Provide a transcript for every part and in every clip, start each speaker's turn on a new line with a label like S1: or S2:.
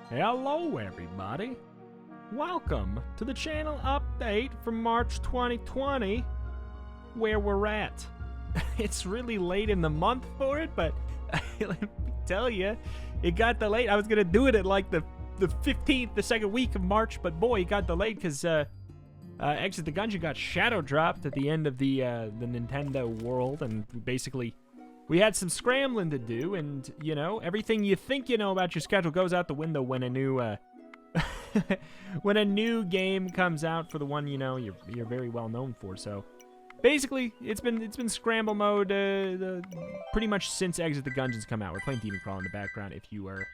S1: Hello everybody, welcome to the channel update from March 2020, where we're at. It's really late in the month for it, but let me tell you, it got delayed. I was gonna do it at like the 15th, the second week of March, but boy, it got delayed because Exit the Gungeon got shadow dropped at the end of the Nintendo world, and basically we had some scrambling to do, and, you know, everything you think you know about your schedule goes out the window when a new, when a new game comes out for the one, you know, you're very well known for. So, basically, it's been scramble mode pretty much since Exit the Gungeon's come out. We're playing Demon Crawl in the background. If you are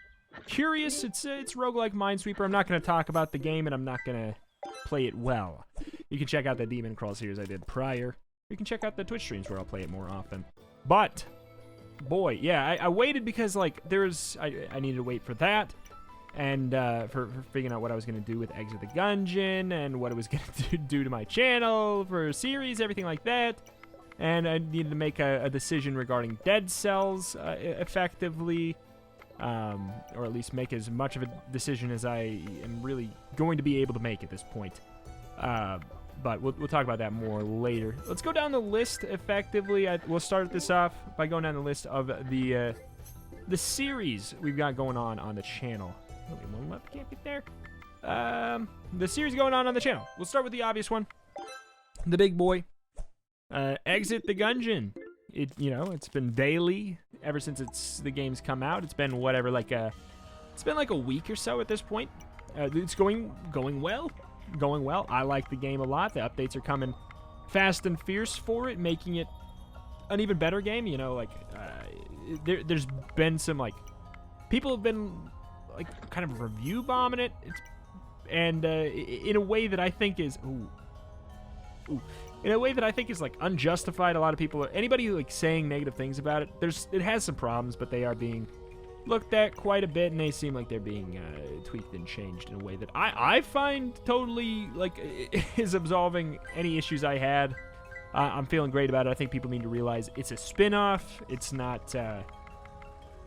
S1: curious, it's roguelike Minesweeper. I'm not going to talk about the game, and I'm not going to play it well. You can check out the Demon Crawl series I did prior. You can check out the Twitch streams where I'll play it more often. But boy, yeah, I waited because, like, I needed to wait for that, and for figuring out what I was going to do with Exit the Gungeon, and what it was going to do to my channel for a series, everything like that. And I needed to make a decision regarding Dead Cells effectively, or at least make as much of a decision as I am really going to be able to make at this point. But we'll talk about that more later. Let's go down the list effectively. We'll start this off by going down the list of the series we've got going on the channel. Okay, one left, can't get there. The series going on the channel. We'll start with the obvious one, the big boy, Exit the Gungeon. It's been daily ever since the game's come out. It's been whatever, it's been like a week or so at this point. It's going well. I like the game a lot. The updates are coming fast and fierce for it, making it an even better game. You know, there's been some, people have been, kind of review bombing it. In a way that I think is, in a way that I think is, unjustified. A lot of people, anybody, saying negative things about it, it has some problems, but they are being looked at quite a bit, and they seem like they're being tweaked and changed in a way that I find totally, is absolving any issues I had. I'm feeling great about it. I think people need to realize it's a spin-off. It's not,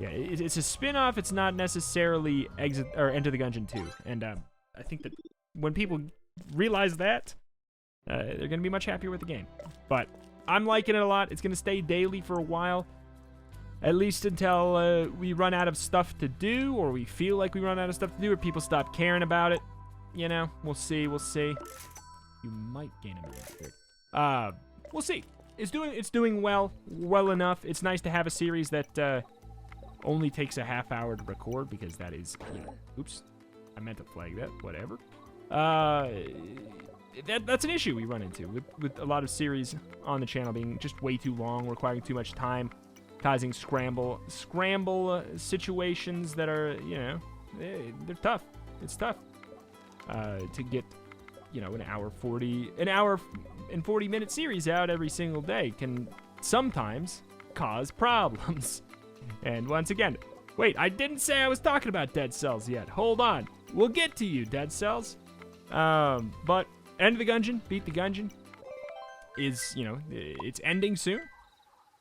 S1: it's a spin-off. It's not necessarily Enter the Gungeon 2. And I think that when people realize that, they're going to be much happier with the game. But I'm liking it a lot. It's going to stay daily for a while. At least until we run out of stuff to do, or we feel like we run out of stuff to do, or people stop caring about it. You know, we'll see. You might gain a minute. We'll see. It's doing well enough. It's nice to have a series that only takes a half hour to record, because that is, oops, I meant to flag that. Whatever. That's an issue we run into with a lot of series on the channel being just way too long, requiring too much time, causing scramble situations that are, they're tough. It's tough to get, an hour and 40-minute series out every single day can sometimes cause problems. And once again, wait, I didn't say I was talking about Dead Cells yet. Hold on. We'll get to you, Dead Cells. But End of the Gungeon, Beat the Gungeon is, it's ending soon.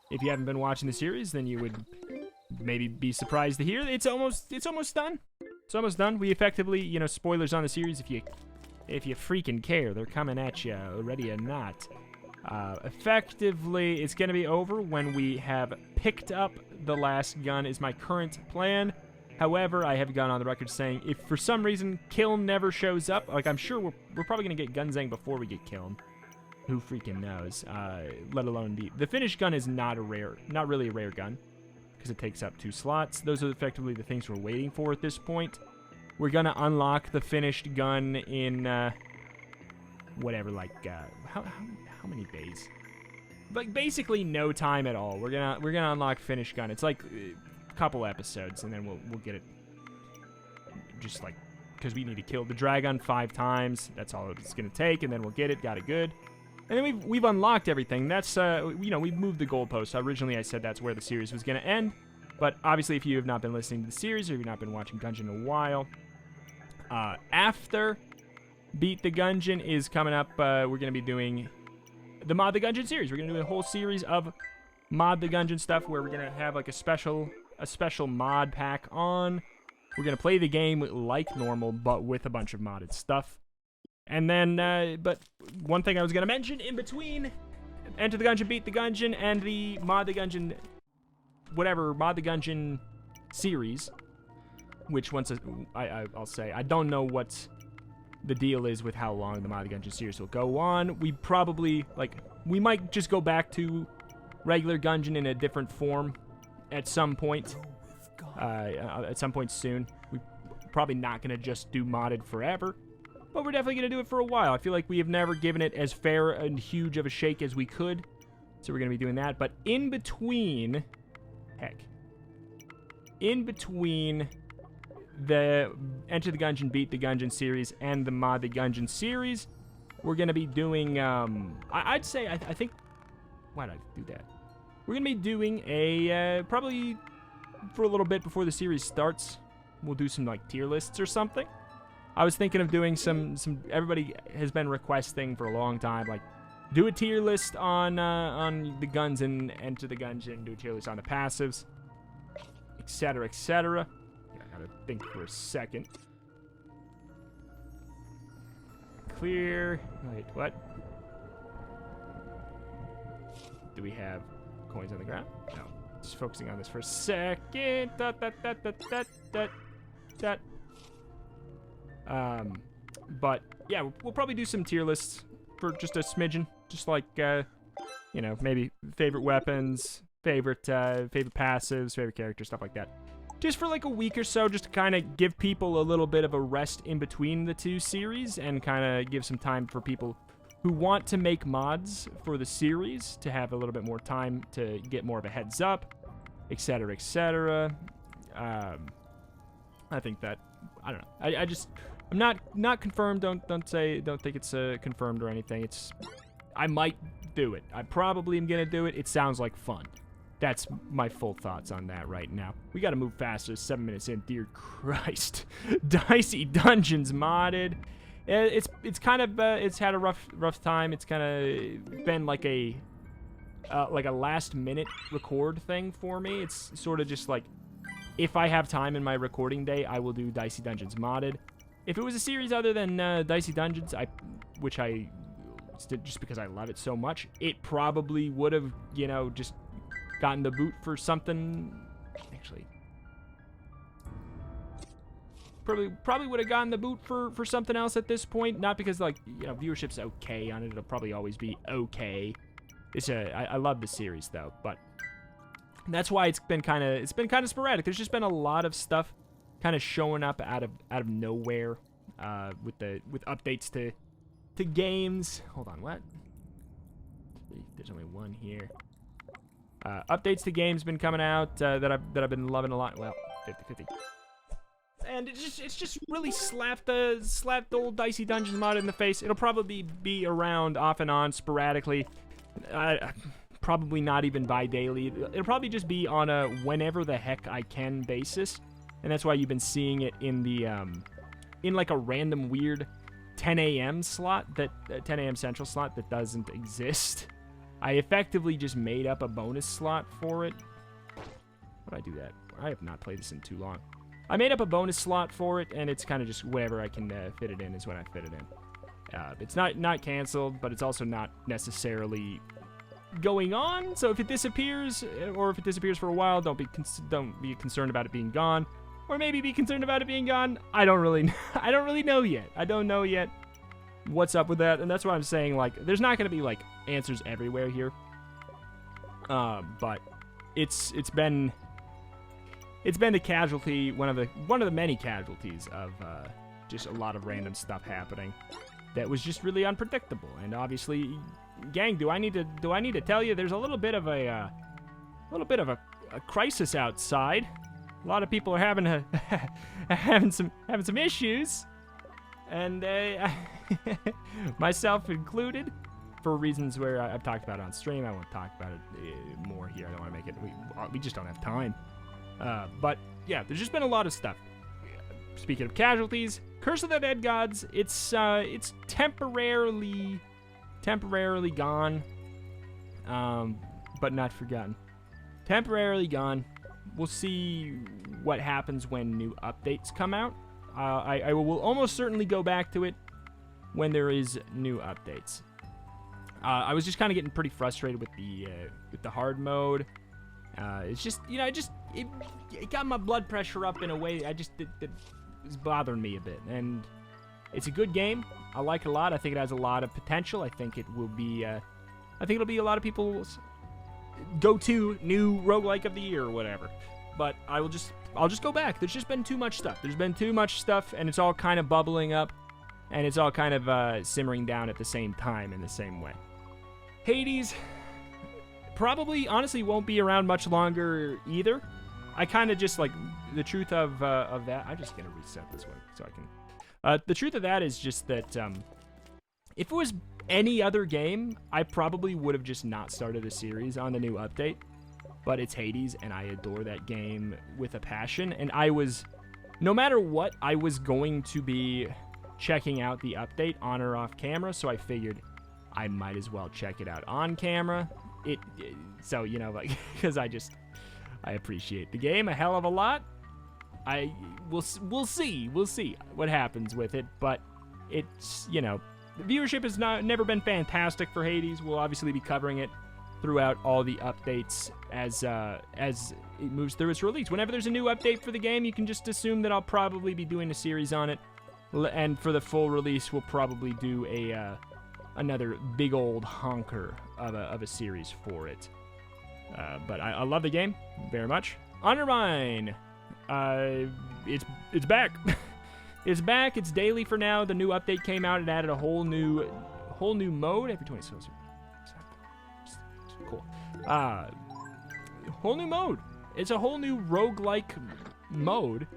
S1: If you haven't been watching the series, then you would maybe be surprised to hear it's almost done. It's almost done. We effectively, spoilers on the series if you freaking care. They're coming at you, ready or not. Effectively, it's going to be over when we have picked up the last gun is my current plan. However, I have gone on the record saying if for some reason Kiln never shows up, I'm sure we're probably going to get Gunzang before we get Kiln. Who freaking knows? Let alone the finished gun is not really a rare gun, because it takes up 2 slots. Those are effectively the things we're waiting for at this point. We're gonna unlock the finished gun in whatever, how many days? Basically no time at all. We're gonna unlock finished gun. It's a couple episodes, and then we'll get it. Just because we need to kill the dragon 5 times. That's all it's gonna take, and then we'll get it. Got it good. And then we've unlocked everything. That's, we've moved the goalposts. Originally, I said that's where the series was going to end. But obviously, if you have not been listening to the series, or you've not been watching Gungeon in a while, after Beat the Gungeon is coming up, we're going to be doing the Mod the Gungeon series. We're going to do a whole series of Mod the Gungeon stuff where we're going to have, a special mod pack on We're going to play the game like normal, but with a bunch of modded stuff. And then, but one thing I was going to mention in between Enter the Gungeon, Beat the Gungeon, and the Mod the Gungeon, whatever, Mod the Gungeon series, which I'll say, I don't know what the deal is with how long the Mod the Gungeon series will go on. We probably, like, we might just go back to regular Gungeon in a different form at some point. At some point soon. We're probably not going to just do modded forever, but we're definitely going to do it for a while. I feel like we have never given it as fair and huge of a shake as we could, so we're going to be doing that. But in between, in between the Enter the Gungeon, Beat the Gungeon series and the Mod the Gungeon series, we're going to be doing, I'd say, I think, why did I do that? We're going to be doing a, probably for a little bit before the series starts, we'll do some, like, tier lists or something. I was thinking of doing some everybody has been requesting for a long time, like, do a tier list on the guns and Enter the Gungeon, do a tier list on the passives, etc., etc. Yeah, I gotta think for a second. Clear. Wait, what? Do we have coins on the ground? No. Just focusing on this for a second. But yeah, we'll probably do some tier lists for just a smidgen, just like you know, maybe favorite weapons, favorite passives, favorite characters, stuff like that. Just for like a week or so, just to kind of give people a little bit of a rest in between the two series and kind of give some time for people who want to make mods for the series to have a little bit more time to get more of a heads up, etc., etc. I think that, I don't know. I'm not confirmed. Don't think it's confirmed or anything. I might do it. I probably am gonna do it. It sounds like fun. That's my full thoughts on that right now. We gotta move faster. 7 minutes in. Dear Christ. Dicey Dungeons modded. It's kind of it's had a rough time. It's kind of been like a last minute record thing for me. It's sort of just like, if I have time in my recording day, I will do Dicey Dungeons modded. If it was a series other than Dicey Dungeons, which I did just because I love it so much, it probably would have, you know, just gotten the boot for something. Actually, probably would have gotten the boot for something else at this point. Not because, like, you know, viewership's okay on it. It'll probably always be okay. I love the series though, but that's why it's been kind of sporadic. There's just been a lot of stuff kind of showing up out of nowhere with updates to games. Hold on, what? There's only one here. Updates to games been coming out that I've been loving a lot. Well, 50-50. And it's just really slapped the old Dicey Dungeons mod in the face. It'll probably be around off and on sporadically. Probably not even bi-daily. It'll probably just be on a whenever the heck I can basis. And that's why you've been seeing it in the in like a random weird 10 a.m. slot, that 10 a.m. Central slot that doesn't exist. I effectively just made up a bonus slot for it. Why did I do that? I have not played this in too long. I made up a bonus slot for it, and it's kind of just wherever I can fit it in is when I fit it in. It's not canceled, but it's also not necessarily going on. So if it disappears, or if it disappears for a while, don't be concerned about it being gone, or maybe be concerned about it being gone. I don't really know yet. I don't know yet what's up with that, and that's why I'm saying, like, there's not gonna be like answers everywhere here. But it's been a casualty, one of the many casualties of just a lot of random stuff happening that was just really unpredictable. And obviously, gang, do I need to tell you there's a little bit of a crisis outside. A lot of people are having some issues, and myself included, for reasons where I've talked about it on stream. I won't talk about it more here. I don't want to make it. We just don't have time. But yeah, there's just been a lot of stuff. Speaking of casualties, Curse of the Dead Gods. It's temporarily gone, but not forgotten. Temporarily gone, we'll see what happens when new updates come out. I will almost certainly go back to it when there is new updates. I was just kind of getting pretty frustrated with the hard mode. It's just, you know, it got my blood pressure up in a way it was bothering me a bit. And it's a good game. I like it a lot. I think it has a lot of potential. I think it will be, I think it'll be a lot of people's go-to new roguelike of the year or whatever. But I'll just go back. There's just been too much stuff. There's been too much stuff, and it's all kind of bubbling up, and it's all kind of simmering down at the same time in the same way. Hades probably, honestly, won't be around much longer either. I kind of just, like, the truth of that, I'm just going to reset this one so I can... the truth of that is just that if it was any other game, I probably would have just not started a series on the new update. But it's Hades, and I adore that game with a passion. And no matter what, I was going to be checking out the update on or off camera, so I figured I might as well check it out on camera. So, you know, like, because I appreciate the game a hell of a lot. We'll see what happens with it, but it's, you know, the viewership has never been fantastic for Hades. We'll obviously be covering it throughout all the updates as it moves through its release. Whenever there's a new update for the game, you can just assume that I'll probably be doing a series on it, and for the full release, we'll probably do another big old honker of a series for it. But I love the game very much. Undermine, it's back. It's back. It's daily for now. The new update came out. It added a whole new mode every 20 seconds. Cool. Whole new mode. It's a whole new roguelike mode.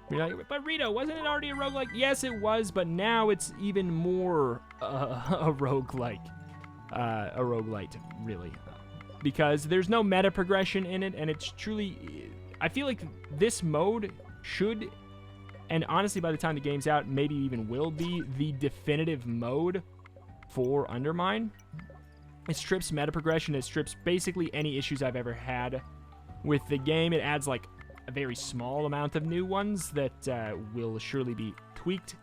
S1: You're like, but Rito, wasn't it already a roguelike? Yes, it was, but now it's even more a roguelike. A roguelite, really. Because there's no meta progression in it, and it's truly... I feel like this mode should, and honestly, by the time the game's out, maybe even will be the definitive mode for Undermine. It strips meta progression. It strips basically any issues I've ever had with the game. It adds like a very small amount of new ones that will surely be tweaked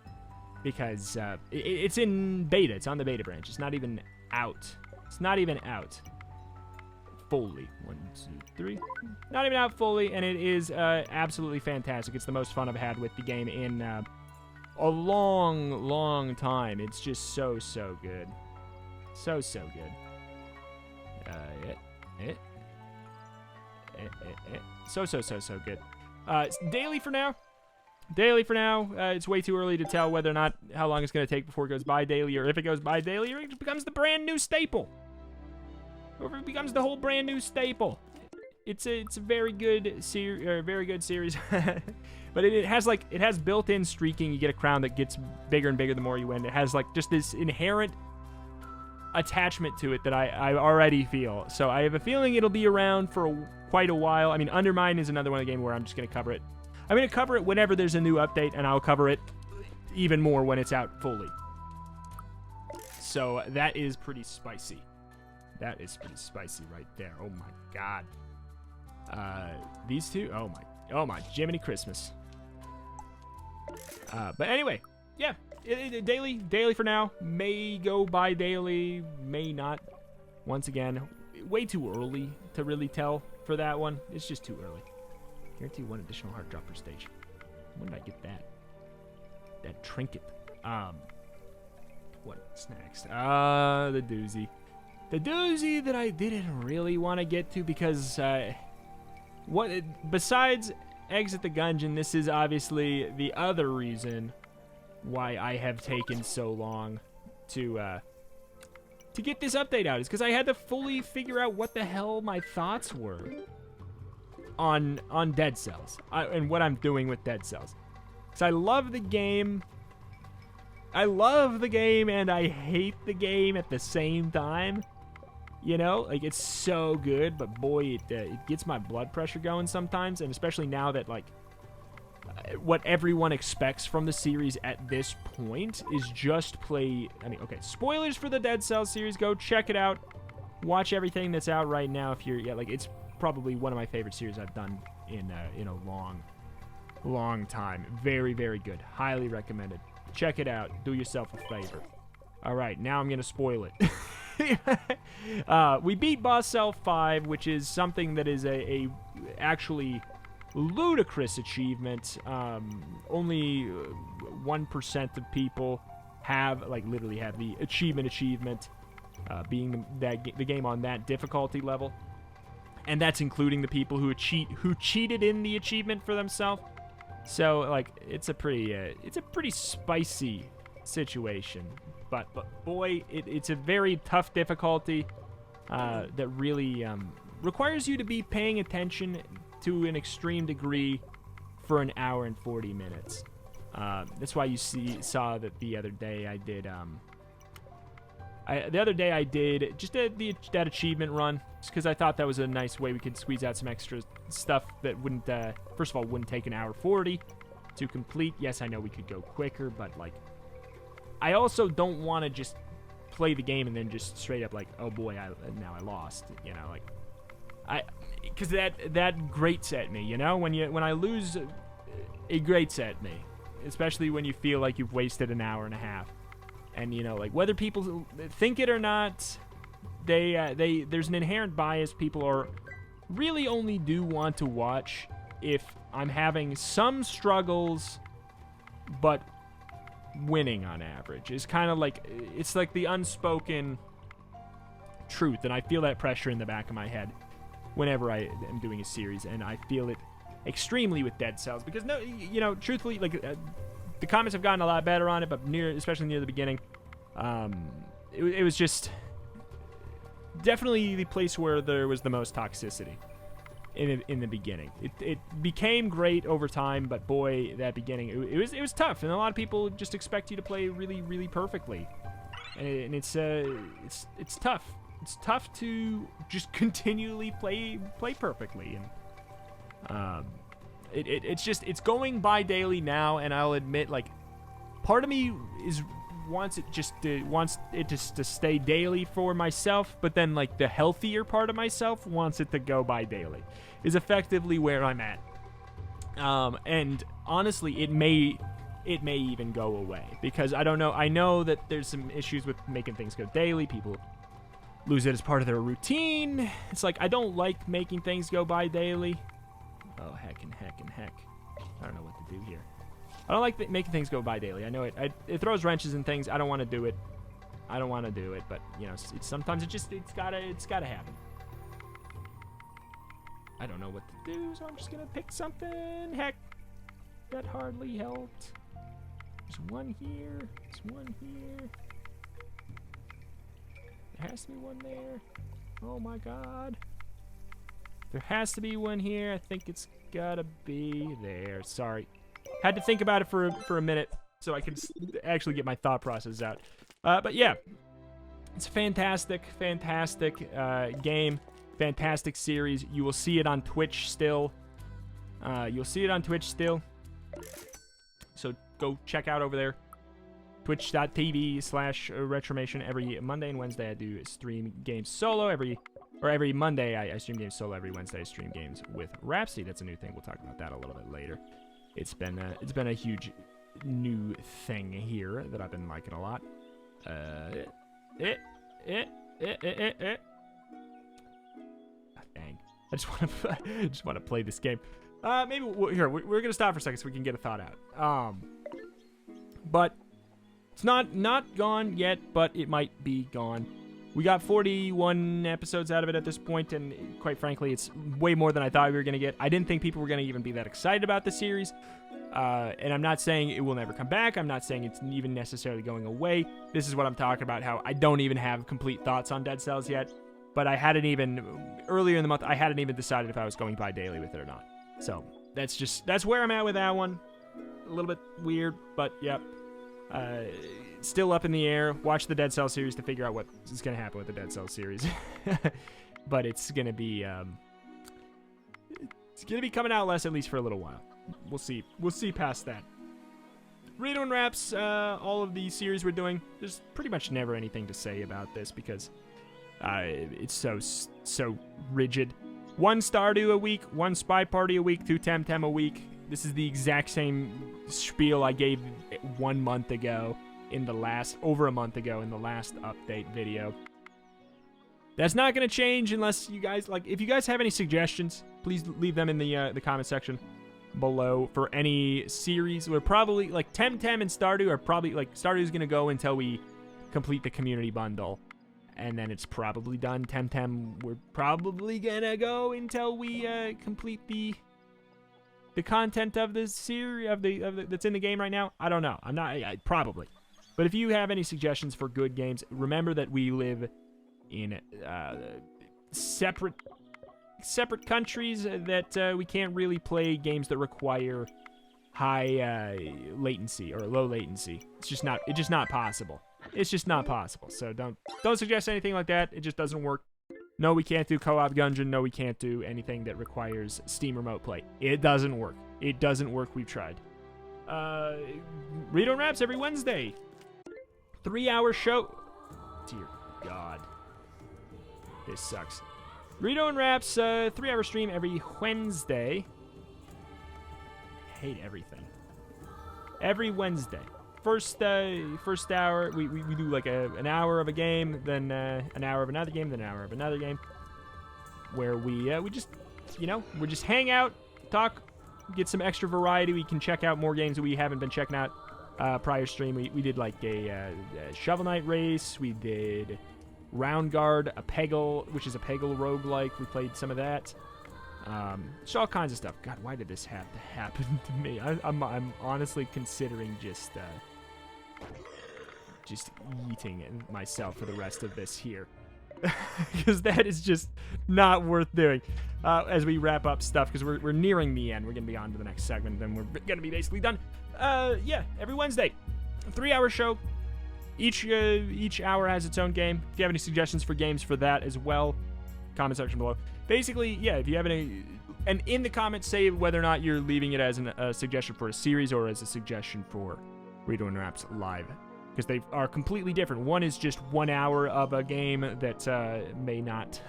S1: because it's in beta. It's on the beta branch. It's not even out. It's not even out fully. 1, 2, 3. Not even out fully, and it is absolutely fantastic. It's the most fun I've had with the game in a long, long time. It's just so good. So good. So good. Daily for now. It's way too early to tell whether or not how long it's going to take before it goes by daily, or if it goes by daily, or it becomes the brand new staple. Or if it becomes the whole brand new staple. It's a very good series. But it has built-in streaking. You get a crown that gets bigger and bigger the more you win. It has like just this inherent attachment to it that I already feel. So I have a feeling it'll be around for quite a while. I mean, Undermine is another one of the game where I'm just going to cover it. I'm going to cover it whenever there's a new update, and I'll cover it even more when it's out fully. So that is pretty spicy. That is pretty spicy right there. Oh my god. These two, oh my Jiminy Christmas. But anyway, yeah. Daily for now. May go by daily, may not. Once again, way too early to really tell for that one. It's just too early. Guarantee 1 additional heart dropper stage. When did I get that? That trinket. What's next? The doozy. The doozy that I didn't really want to get to because, besides Exit the Gungeon, this is obviously the other reason why I have taken so long to get this update out, is because I had to fully figure out what the hell my thoughts were on Dead Cells and what I'm doing with Dead Cells. Because I love the game. I love the game and I hate the game at the same time. You know, like, it's so good, but boy, it gets my blood pressure going sometimes, and especially now that, like, what everyone expects from the series at this point is just play... I mean, okay, spoilers for the Dead Cells series. Go check it out. Watch everything that's out right now if you're... Yeah, like, it's probably one of my favorite series I've done in a long time. Very, very good. Highly recommended. Check it out. Do yourself a favor. All right, now I'm going to spoil it. We beat Boss Cell 5, which is something that is a actually ludicrous achievement. Only 1% of people have, like, literally have the achievement, being the game on that difficulty level. And that's including the people who cheated in the achievement for themselves. So, like, it's a pretty spicy situation. But boy, it's a very tough difficulty that really requires you to be paying attention to an extreme degree for an hour and 40 minutes. That's why you saw that the other day I did just that achievement run, just because I thought that was a nice way we could squeeze out some extra stuff that wouldn't, first of all, wouldn't take an hour 40 to complete. Yes, I know we could go quicker, but, like, I also don't want to just play the game and then just straight up, like, oh boy, now I lost, you know, like, because that grates at me, you know, when I lose, it grates at me, especially when you feel like you've wasted an hour and a half. And, you know, like, whether people think it or not, there's an inherent bias. People are really only do want to watch if I'm having some struggles, but winning on average. Is kind of like, it's like the unspoken truth, and I feel that pressure in the back of my head whenever I am doing a series, and I feel it extremely with Dead Cells, because, no, you know, truthfully, like, the comments have gotten a lot better on it, but especially near the beginning, it was just definitely the place where there was the most toxicity in the beginning. It became great over time, but boy, that beginning, it was tough, and a lot of people just expect you to play really, really perfectly, and it's tough. It's tough to just continually play perfectly, and it's going by daily now, and I'll admit, like, part of me wants it just to stay daily for myself, but then, like, the healthier part of myself wants it to go by daily, is effectively where I'm at. And honestly, it may even go away, because I don't know. I know that there's some issues with making things go daily. People lose it as part of their routine. It's like, I don't like making things go by daily. Oh, heck and heck and heck. I don't know what to do here. I don't like making things go by daily. I know it throws wrenches and things. I don't want to do it. But, you know, sometimes it's gotta happen. I don't know what to do, so I'm just gonna pick something. Heck, that hardly helped. There's one here. There's one here. There has to be one there. Oh my god. There has to be one here. I think it's gotta be there. Sorry. Had to think about it for a minute so I could actually get my thought process out. But yeah, it's a fantastic game. Fantastic series. You will see it on Twitch still. So go check out over there. Twitch.tv/Retromation. Every Monday and Wednesday I do stream games solo. Every Monday I stream games solo. Every Wednesday I stream games with Rhapsody. That's a new thing. We'll talk about that a little bit later. It's been a huge new thing here that I've been liking a lot. Dang. I just want to play this game. Maybe we're gonna stop for a second so we can get a thought out. But it's not gone yet, but it might be gone. We got 41 episodes out of it at this point, and quite frankly, it's way more than I thought we were going to get. I didn't think people were going to even be that excited about the series, and I'm not saying it will never come back. I'm not saying it's even necessarily going away. This is what I'm talking about, how I don't even have complete thoughts on Dead Cells yet, but earlier in the month, I hadn't even decided if I was going by daily with it or not. So that's where I'm at with that one. A little bit weird, but yep. Still up in the air. Watch the Dead Cells series to figure out what is going to happen with the Dead Cells series. But it's going to be coming out less, at least for a little while. We'll see past that. Redo and wraps all of the series we're doing. There's pretty much never anything to say about this because it's so rigid. 1 Stardew a week, 1 Spy Party a week, 2 Temtem a week. This is the exact same spiel I gave 1 month ago over a month ago in the last update video. That's not going to change unless you guys, if you guys have any suggestions, please leave them in the comment section below for any series. We're probably, Temtem and Stardew are probably, Stardew's going to go until we complete the community bundle. And then it's probably done. Temtem, we're probably going to go until we complete the content of the series, that's in the game right now. I don't know. Probably. But if you have any suggestions for good games, remember that we live in separate countries that we can't really play games that require high latency or low latency. It's just not possible. It's just not possible. So don't suggest anything like that. It just doesn't work. No, we can't do co-op Gungeon. No, we can't do anything that requires Steam Remote Play. It doesn't work. It doesn't work. We've tried. Read on Raps every Wednesday. 3-hour show. Dear God. This sucks. Rito and Raps, 3-hour stream every Wednesday. I hate everything. Every Wednesday. First hour, we do an hour of a game, then an hour of another game, then an hour of another game. Where we just, we just hang out, talk, get some extra variety. We can check out more games that we haven't been checking out. Prior stream, we did a Shovel Knight race. We did Round Guard, a Peggle, which is a Peggle roguelike. We played some of that. Just all kinds of stuff. God, why did this have to happen to me? I'm honestly considering just eating myself for the rest of this here. Because that is just not worth doing. As we wrap up stuff, because we're nearing the end. We're going to be on to the next segment, then we're going to be basically done. Yeah, every Wednesday. 3-hour show. Each hour has its own game. If you have any suggestions for games for that as well, comment section below. Basically, yeah, if you have any... And in the comments, say whether or not you're leaving it as a suggestion for a series or as a suggestion for Redo and Raps Live. Because they are completely different. One is just 1 hour of a game that may not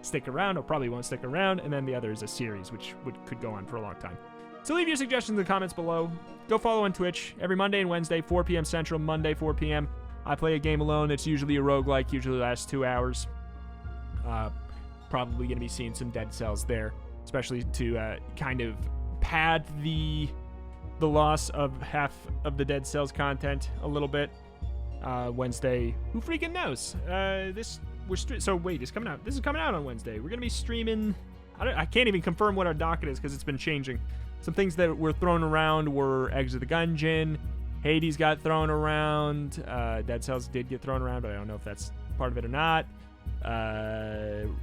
S1: stick around, or probably won't stick around, and then the other is a series, which could go on for a long time. So leave your suggestions in the comments below. Go follow on Twitch every Monday and Wednesday, 4 p.m. Central, Monday, 4 p.m. I play a game alone. It's usually a roguelike, usually lasts 2 hours. Probably going to be seeing some Dead Cells there, especially to kind of pad the loss of half of the Dead Cells content a little bit. Wednesday, who freaking knows? So wait, it's coming out. This is coming out on Wednesday. We're going to be streaming. I can't even confirm what our docket is because it's been changing. Some things that were thrown around were Eggs of the Gungeon. Hades got thrown around. Dead Cells did get thrown around, but I don't know if that's part of it or not.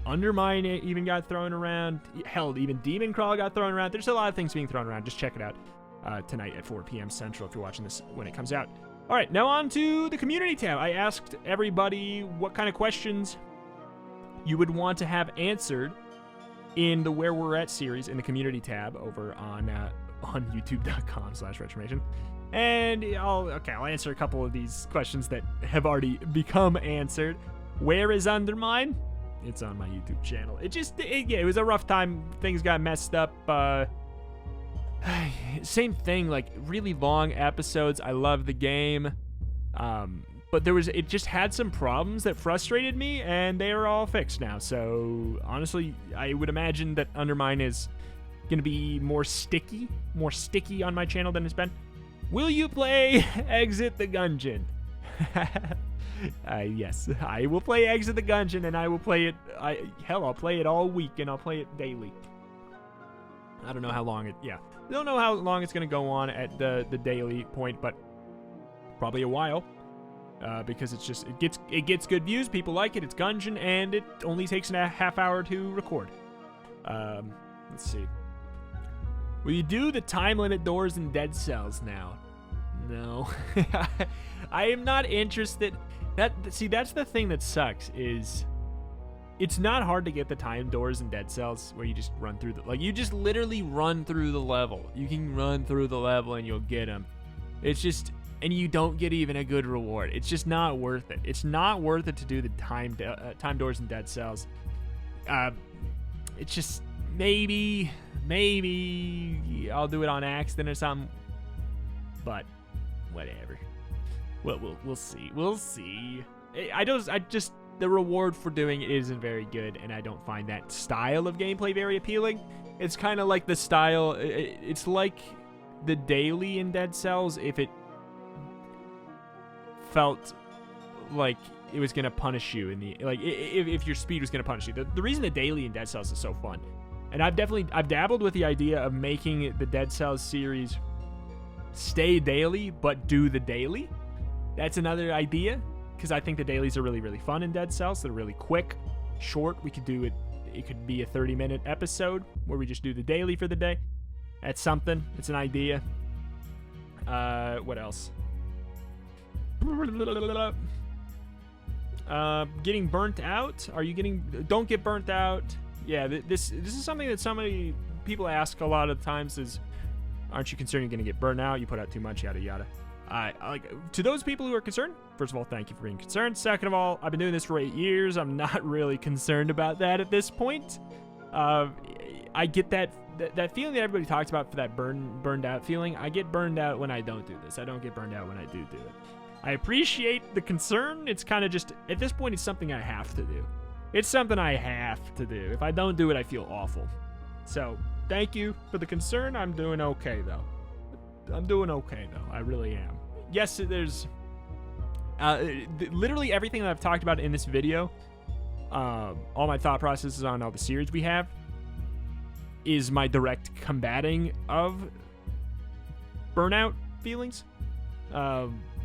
S1: Undermine even got thrown around. Hell, even Demon Crawl got thrown around. There's a lot of things being thrown around. Just check it out tonight at 4 p.m. Central if you're watching this when it comes out. All right, now on to the community tab. I asked everybody what kind of questions you would want to have answered in the Where We're At series in the community tab over on youtube.com/Retromation. And I'll answer a couple of these questions that have already become answered. Where is Undermine? It's on my YouTube channel. It was a rough time. Things got messed up. Same thing, really long episodes. I love the game. But it just had some problems that frustrated me, and they are all fixed now. So, honestly, I would imagine that Undermine is going to be more sticky on my channel than it's been. Will you play Exit the Gungeon? Yes, I will play Exit the Gungeon, and I will play it. I'll play it all week, and I'll play it daily. I don't know how long I don't know how long it's going to go on at the daily point, but probably a while. Because it gets good views, people like it, it's Gungeon, and it only takes a half hour to record. Let's see. Will you do the time limit doors in Dead Cells now? No. I am not interested. That's the thing that sucks, is it's not hard to get the time doors in Dead Cells where you just run through you just literally run through the level. You can run through the level and you'll get them. It's just... And you don't get even a good reward. It's just not worth it. It's not worth it to do the time doors in Dead Cells. It's just maybe I'll do it on accident or something. But whatever. We'll see. We'll see. I just the reward for doing it isn't very good, and I don't find that style of gameplay very appealing. It's kind of like the style. It's like the daily in Dead Cells if it felt like it was gonna punish you in the if your speed was gonna punish you. The reason the daily in Dead Cells is so fun, and I've dabbled with the idea of making the Dead Cells series stay daily but do the daily. That's another idea, because I think the dailies are really, really fun in Dead Cells. They're really quick, short. We could do it. It could be a 30-minute episode where we just do the daily for the day. That's something. It's an idea. What else? Getting burnt out? Are you getting... Don't get burnt out. Yeah, this is something that people ask a lot of times is, aren't you concerned you're going to get burnt out? You put out too much, yada, yada. To those people who are concerned, first of all, thank you for being concerned. Second of all, I've been doing this for 8 years. I'm not really concerned about that at this point. I get that feeling that everybody talks about for that burned out feeling. I get burned out when I don't do this. I don't get burned out when I do it. I appreciate the concern. It's kind of just, at this point, it's something I have to do. It's something I have to do. If I don't do it, I feel awful. So, thank you for the concern. I'm doing okay, though. I really am. Yes, there's literally everything that I've talked about in this video, all my thought processes on all the series we have, is my direct combating of burnout feelings.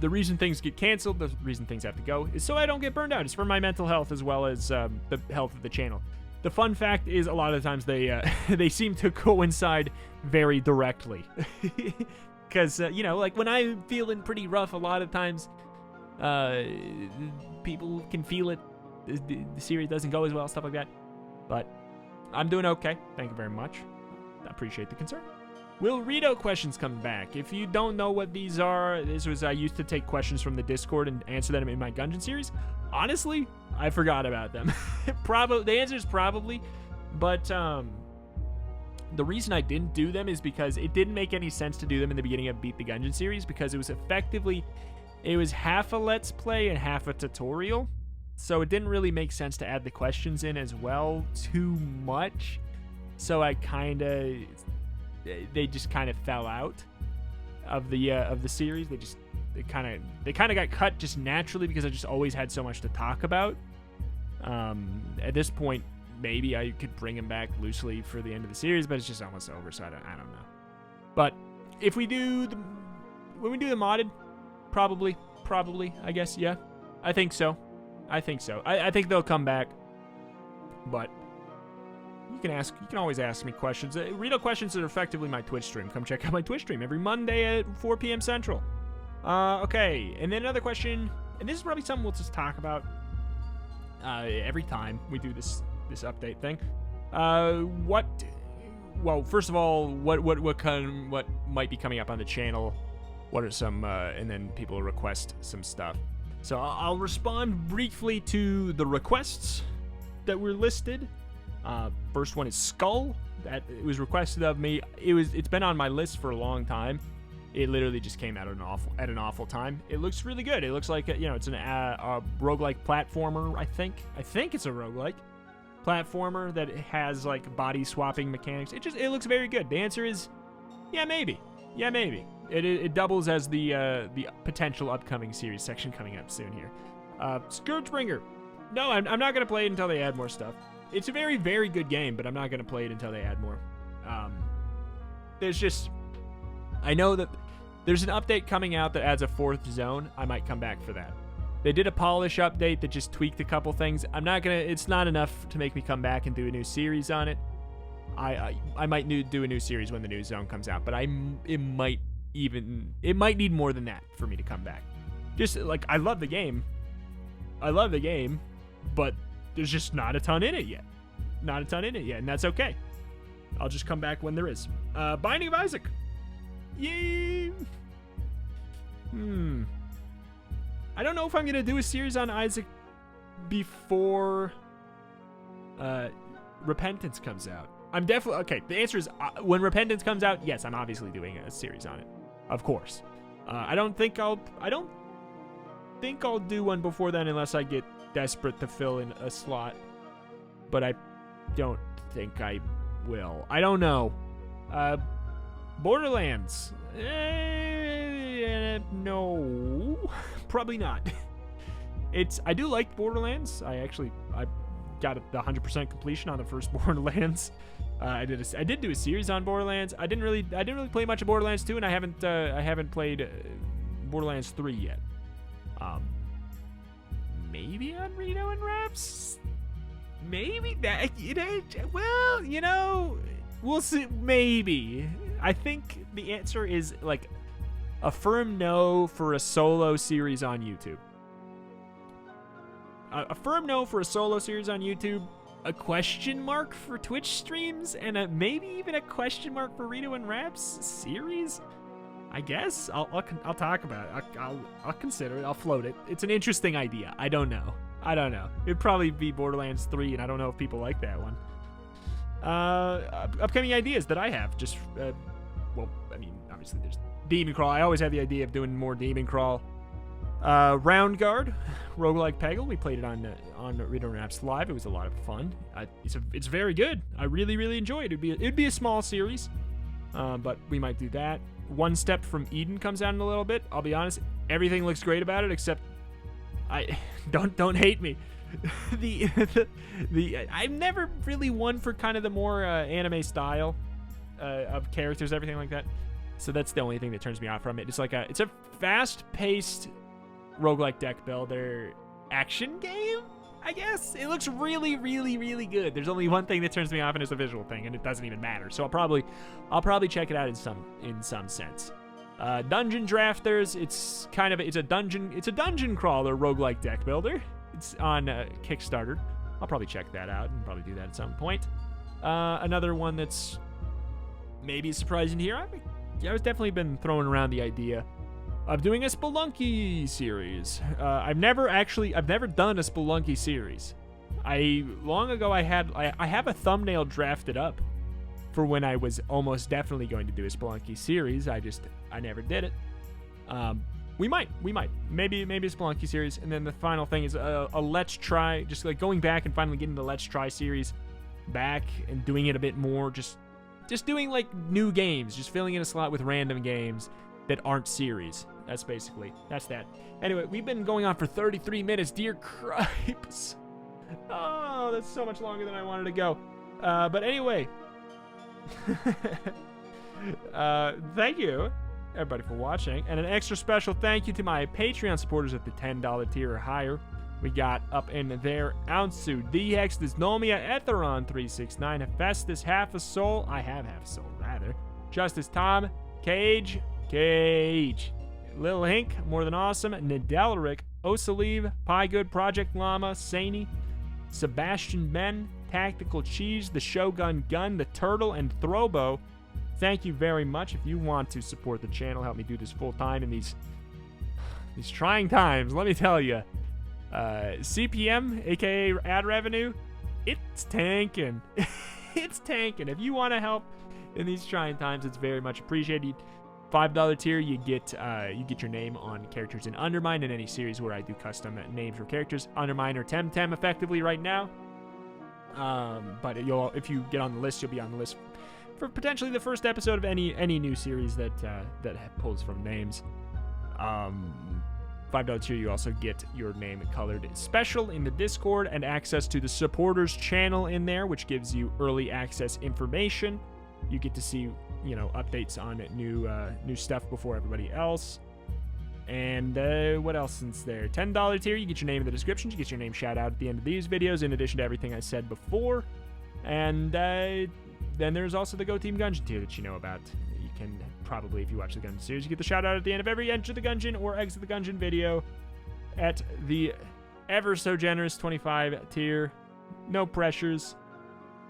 S1: The reason things get canceled, the reason things have to go, is so I don't get burned out. It's for my mental health as well as the health of the channel. The fun fact is a lot of the times they seem to coincide very directly. Because, like when I'm feeling pretty rough, a lot of times people can feel it. The series doesn't go as well, stuff like that. But I'm doing okay. Thank you very much. I appreciate the concern. Will Rito questions come back? If you don't know what these are, I used to take questions from the Discord and answer them in my Gungeon series. Honestly, I forgot about them. The answer is probably, but the reason I didn't do them is because it didn't make any sense to do them in the beginning of Beat the Gungeon series, because it was half a Let's Play and half a tutorial, so it didn't really make sense to add the questions in as well too much. So they just kind of fell out of the series. They kind of got cut just naturally because I just always had so much to talk about. At this point, maybe I could bring him back loosely for the end of the series, but it's just almost over, so I don't know. But if when we do the modded, probably, I guess, yeah. I think so. I think they'll come back. But you can always ask me questions. Rito questions are effectively my Twitch stream. Come check out my Twitch stream every Monday at 4 p.m. Central. Okay, and then another question, and this is probably something we'll just talk about every time we do this update thing. First of all, what might be coming up on the channel? What are some, and then people request some stuff. So I'll respond briefly to the requests that were listed. First one is Skull. That it was requested of me. It's been on my list for a long time. It literally just came out at an awful time. It looks really good. It looks like it's a roguelike platformer. I think it's a roguelike platformer that has like body swapping mechanics. It looks very good. The answer is yeah, maybe. It doubles as the potential upcoming series section coming up soon here. Scourgebringer. No, I'm not gonna play it until they add more stuff. It's a very, very good game, but I'm not gonna play it until they add more. I know that there's an update coming out that adds a 4th zone. I might come back for that. They did a polish update that just tweaked a couple things. It's not enough to make me come back and do a new series on it. I might do a new series when the new zone comes out, but it might need more than that for me to come back. Just like I love the game, but there's just not a ton in it yet. And that's okay. I'll just come back when there is. Binding of Isaac. Yay! I don't know if I'm gonna do a series on Isaac before Repentance comes out. I'm definitely okay. The answer is when Repentance comes out. Yes, I'm obviously doing a series on it, of course. I don't think I'll do one before then unless I get desperate to fill in a slot. But I don't think I will. I don't know. Borderlands. No, probably not. I do like Borderlands. I got the 100% completion on the first Borderlands. I did do a series on Borderlands. I didn't really play much of Borderlands 2, and I haven't played Borderlands 3 yet. Maybe on Reno and Raps. Maybe that. Well, we'll see. Maybe. I think the answer is like a firm no for a solo series on YouTube. A firm no for a solo series on YouTube, a question mark for Twitch streams, and maybe even a question mark for Rito and Raps series. I guess I'll talk about it. I'll consider it. I'll float it. It's an interesting idea. I don't know. It'd probably be Borderlands 3, and I don't know if people like that one. Upcoming ideas that I have. Just obviously there's Demon Crawl. I always have the idea of doing more Demon Crawl. Round Guard, roguelike Peggle. We played it on Rito and Raps Live. It was a lot of fun. It's very good. I really, really enjoy it. It'd be a small series, but we might do that. One Step from Eden comes out in a little bit. I'll be honest, everything looks great about it except don't hate me. I'm never really one for kind of the more anime style of characters, everything like that. So that's the only thing that turns me off from it. It's a fast-paced roguelike deck builder action game, I guess. It looks really, really, really good. There's only one thing that turns me off, and it's a visual thing, and it doesn't even matter. So I'll probably check it out in some sense. Dungeon Drafters. It's a dungeon crawler roguelike deck builder. It's on Kickstarter. I'll probably check that out and probably do that at some point. Another one that's maybe surprising here. I've definitely been throwing around the idea of doing a Spelunky series. I've never done a Spelunky series. Long ago I have a thumbnail drafted up for when I was almost definitely going to do a Spelunky series. I never did it. We might. Maybe a Spelunky series. And then the final thing is a Let's Try, just like going back and finally getting the Let's Try series back and doing it a bit more, just doing like new games, just filling in a slot with random games that aren't series. That's that. Anyway, we've been going on for 33 minutes. Dear cripes. Oh, that's so much longer than I wanted to go. But anyway, thank you everybody for watching, and an extra special thank you to my Patreon supporters at the $10 tier or higher. We got up in there Ounsu, DHex, Dysnomia, Etheron369, Hephaestus, Half a Soul, I have half a soul rather, JusticeTom, Cage, Lil Hink, MoreThanAwesome, Nydeleric, Osoleve, Piegood, ProjectLlama, Sainey, Sebastian, Benn, Tactical Cheese, The Shogun Gun, The Turtle, and Throwbo. Thank you very much. If you want to support the channel, help me do this full time in these trying times, let me tell you. CPM, aka ad revenue, it's tanking. It's tanking. If you want to help in these trying times, it's very much appreciated. $5 tier, you get your name on characters in Undermine in any series where I do custom names for characters. Undermine or Temtem effectively right now. But if you get on the list, you'll be on the list for potentially the first episode of any new series that pulls from names. $5 tier, you also get your name colored special in the Discord and access to the supporters channel in there, which gives you early access information. You get to see, updates on new stuff before everybody else. And what else is there? $10 tier, you get your name in the description. You get your name shout out at the end of these videos, in addition to everything I said before. And then there's also the Go Team Gungeon tier that you know about. You can probably, if you watch the Gungeon series, you get the shout out at the end of every Enter the Gungeon or Exit the Gungeon video at the ever so generous 25 tier. No pressures.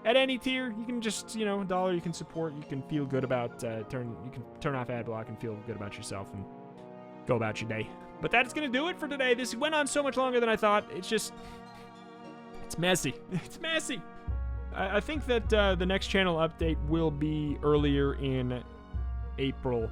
S1: At any tier, you can just, $1 you can support. You can feel good about, you can turn off ad block and feel good about yourself and go about your day. But that's going to do it for today. This went on so much longer than I thought. It's messy. It's messy. I think that the next channel update will be earlier in April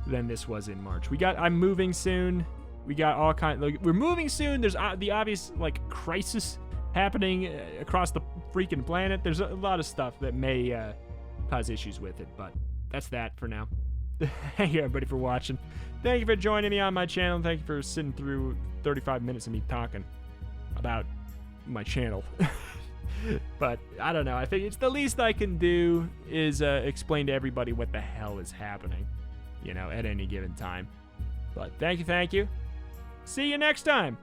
S1: than this was in March. I'm moving soon. We got all kinds. Like, we're moving soon. There's the obvious like crisis happening across the freaking planet. There's a lot of stuff that may cause issues with it, but that's that for now. Thank you everybody for watching. Thank you for joining me on my channel. Thank you for sitting through 35 minutes of me talking about my channel. But I don't know. I think it's the least I can do is explain to everybody what the hell is happening, at any given time. But thank you. See you next time.